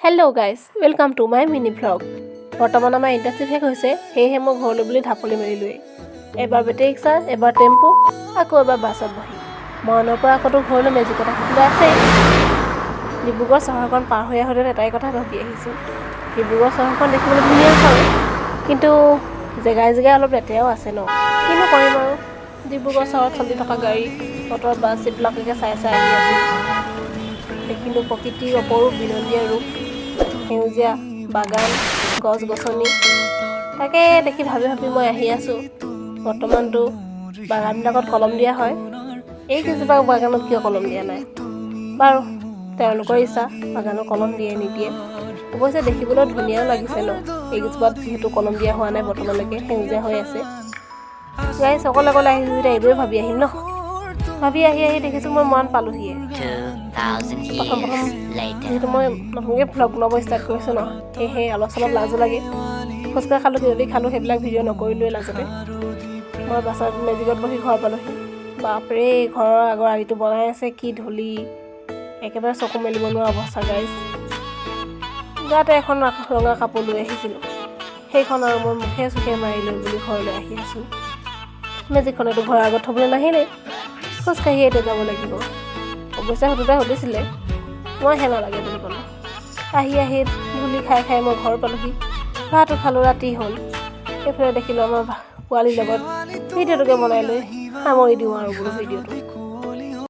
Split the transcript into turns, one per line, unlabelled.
Hello' guys welcome to my mini vlog. বৰ্তমান আমাৰ internship শেষ হৈছে, সেয়েহে মই ঘৰলৈ বুলি ঢাপলি মেলিলোৱেই। এবাৰ বেটেৰী ৰিক্সা, এবাৰ টেম্পু, আকৌ এবাৰ বাছত বহি মৰাণৰ পৰা আকৌ ঘৰলৈ মেজিকত আহিবলৈ আছেই। ডিব্ৰুগড় চহৰখন পাৰ হৈ আহোঁতে এটাই কথা ভাবি আহিছোঁ, ডিব্ৰুগড় চহৰখন দেখিবলৈ ধুনীয়া হয়, কিন্তু জেগাই জেগাই অলপ লেতেৰাও আছে ন। কিনো কৰিম আৰু, ডিব্ৰুগড় চহৰত চলি থকা গাড়ী মটৰ বাছ এইবিলাককে চাই আহি আছোঁ। দেখিলোঁ প্ৰকৃতিৰ অপৰূপ বিনন্দীয়া ৰূপ, সেউজীয়া বাগান, গছ গছনি, তাকে দেখি ভাবি মই আহি আছোঁ। বৰ্তমানতো বাগানবিলাকত কলম দিয়া হয়, এই কেইজোপা বাগানত কিয় কলম দিয়া নাই? বাৰু তেওঁলোকৰ ইচ্ছা, বাগানত কলম দিয়ে নিদিয়ে। অৱশ্যে দেখিবলৈ ধুনীয়াও লাগিছে ন, এইকেইজোপাত যিহেতু কলম দিয়া হোৱা নাই বৰ্তমানলৈকে, সেউজীয়া হৈ আছে। গাইজ অকলে আহিছোঁ যেতিয়া এইবোৰে ভাবি আহিম ন। ভাবি আহি দেখিছোঁ মই মৰাণ পালোহিয়ে। প্ৰথম যিহেতু মই নতুনকৈ ভ্লগ বনাব ষ্টাৰ্ট কৰিছোঁ ন, সেয়েহে অলপ চলপ লাজো লাগে। ফুচকা খালোঁ, কিবাকিবি খালোঁ, সেইবিলাক ভিডিঅ' নকৰিলোৱে লাজতে। মই বাছত মেজিকত বহি ঘৰ পালোহি। বাপৰে, ঘৰৰ আগৰ আলিটো বনাই আছে, কি ধূলি, একেবাৰে চকু মেলিব নোৱাৰা অৱস্থা গাইজ। গাতে এখন ৰঙা কাপোৰ লৈ আহিছিলোঁ, সেইখন আৰু মই মুখে চুখে মাৰি লৈ বুলি ঘৰলৈ আহি আছোঁ। মেজিকখনেতো ঘৰৰ আগত থ'বলৈ নাহিলেই, খোজকাঢ়িয়ে এতিয়া যাব লাগিব। অৱশ্যে সুধিছিলে, মইহে নালাগে বুলি ক'লোঁ। আহি ধূলি খাই মই ঘৰ পালোহি। ভাতো খালোঁ, ৰাতি হ'ল। এইফালে দেখিলোঁ আমাৰ পোৱালিৰ লগত ভিডিঅ'টোকে বনাই লৈ সামৰি দিওঁ আৰু বোলো ভিডিঅ'টো।